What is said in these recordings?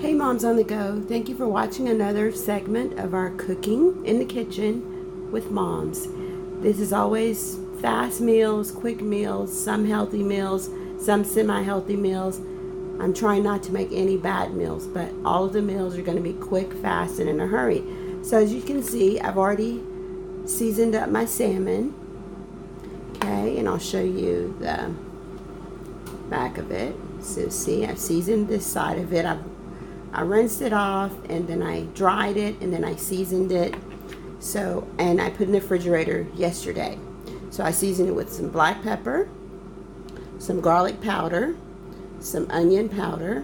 Hey Moms on the Go, thank you for watching another segment of our Cooking in the Kitchen with Moms. This is always fast meals, quick meals, some healthy meals, some semi-healthy meals. I'm trying not to make any bad meals, but all of the meals are going to be quick, fast, and in a hurry. So as you can see, I've already seasoned up my salmon. Okay, and I'll show you the back of it. So see, I've seasoned this side of it. I rinsed it off, and then I dried it, and then I seasoned it. So, and I put it in the refrigerator yesterday. So I seasoned it with some black pepper, some garlic powder, some onion powder,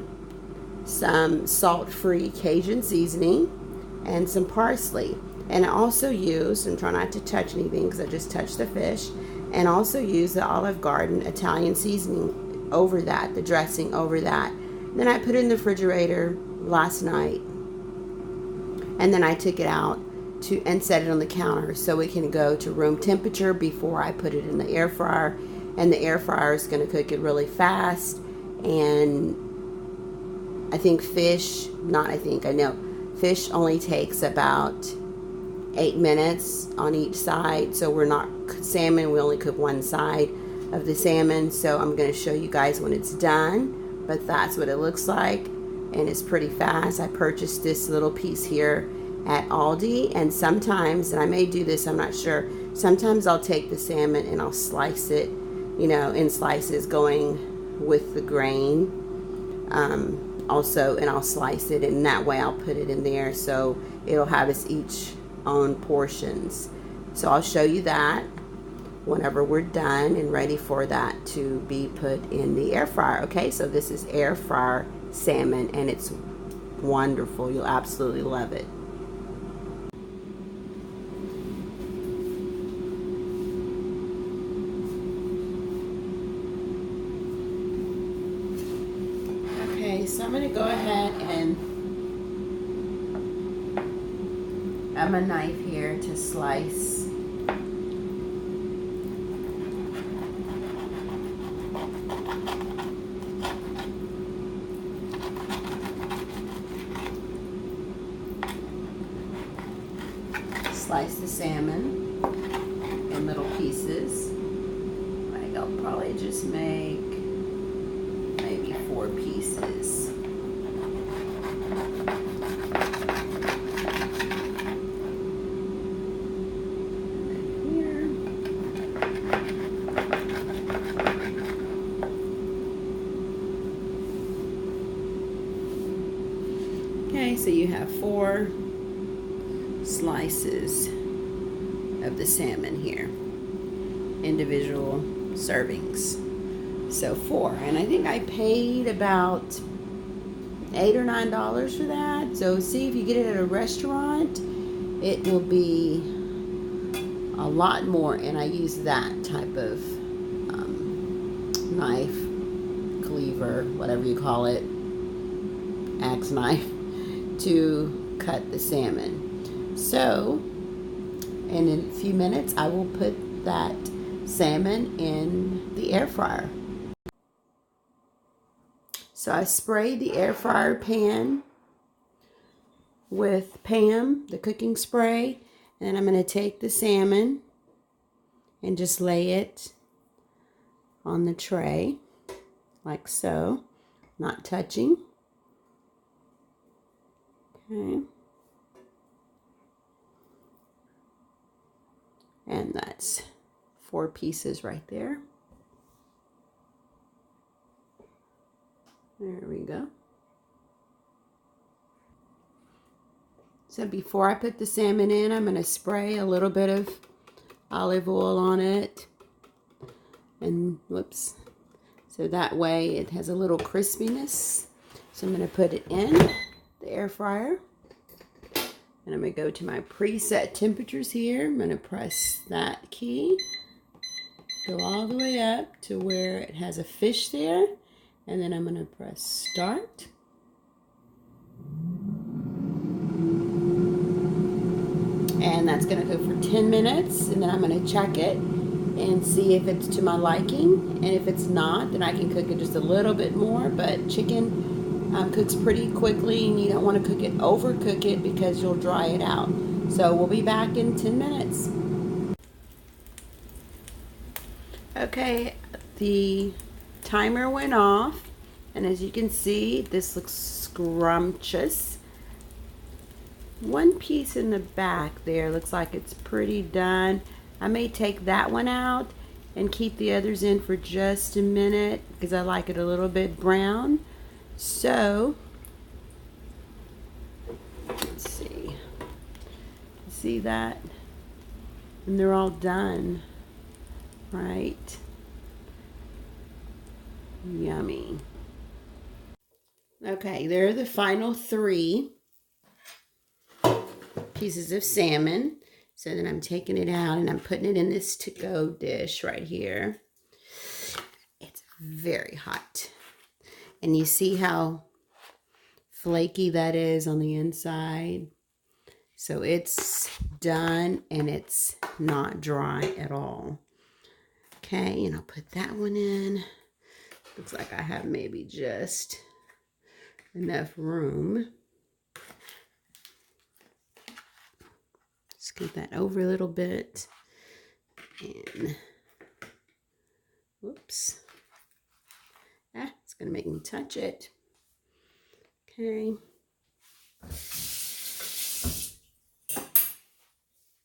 some salt-free Cajun seasoning, and some parsley. And I also used, and try not to touch anything because I just touched the fish, and also used the Olive Garden Italian seasoning over that, the dressing over that. Then I put it in the refrigerator last night, and then I took it out and set it on the counter so it can go to room temperature before I put it in the air fryer. And the air fryer is going to cook it really fast. And I think fish only takes about 8 minutes on each side. So we're not salmon, we only cook one side of the salmon. So I'm going to show you guys when it's done, but that's what it looks like. And it's pretty fast. I purchased this little piece here at Aldi, and sometimes, and I may do this, I'm not sure, sometimes I'll take the salmon and I'll slice it, in slices going with the grain also, and I'll slice it, and that way I'll put it in there so it'll have its each own portions. So I'll show you that whenever we're done and ready for that to be put in the air fryer. Okay, so this is air fryer salmon, and it's wonderful. You'll absolutely love it. Okay, so I'm going to go ahead and I have a knife here to slice the salmon in little pieces. Like I'll probably just make maybe 4 pieces. And here. Okay, so you have 4 slices of the salmon here, individual servings. So 4, and I think I paid about $8 or $9 for that. So see, if you get it at a restaurant, it will be a lot more. And I use that type of knife, cleaver, whatever you call it, axe knife, to cut the salmon. So, and in a few minutes, I will put that salmon in the air fryer. So I sprayed the air fryer pan with Pam, the cooking spray, and I'm going to take the salmon and just lay it on the tray, like so, not touching. Okay. And that's 4 pieces right there. There we go. So before I put the salmon in, I'm going to spray a little bit of olive oil on it. And whoops. So that way it has a little crispiness. So I'm going to put it in the air fryer. And I'm going to go to my preset temperatures here. I'm going to press that key. Go all the way up to where it has a fish there. And then I'm going to press start. And that's going to go for 10 minutes. And then I'm going to check it and see if it's to my liking. And if it's not, then I can cook it just a little bit more. But chicken cooks pretty quickly, and you don't want to overcook it because you'll dry it out. So we'll be back in 10 minutes. Okay, the timer went off, and as you can see, this looks scrumptious. One piece in the back there looks like it's pretty done. I may take that one out and keep the others in for just a minute because I like it a little bit brown. So let's see that, and they're all done, right? Yummy. Okay, there are the final 3 pieces of salmon. So then I'm taking it out and I'm putting it in this to-go dish right here. It's very hot. And you see how flaky that is on the inside? So it's done and it's not dry at all. Okay, and I'll put that one in. Looks like I have maybe just enough room. Scoot that over a little bit. And whoops. It's going to make me touch it. Okay.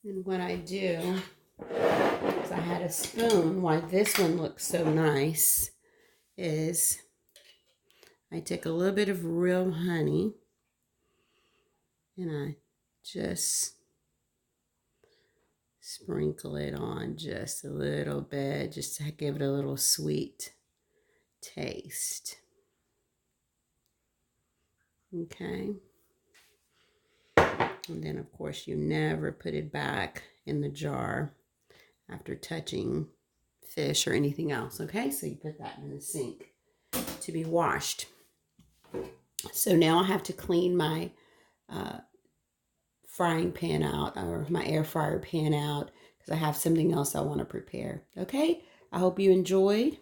And what I do is I had a spoon. Why this one looks so nice is I take a little bit of real honey and I just sprinkle it on just a little bit, just to give it a little sweet taste. Okay. And then, of course, you never put it back in the jar after touching fish or anything else. Okay, so you put that in the sink to be washed. So now I have to clean my frying pan out, or my air fryer pan out, because I have something else I want to prepare. Okay, I hope you enjoyed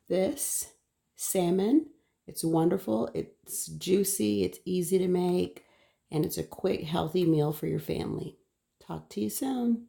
this salmon. It's wonderful, it's juicy, it's easy to make, and it's a quick, healthy meal for your family. Talk to you soon.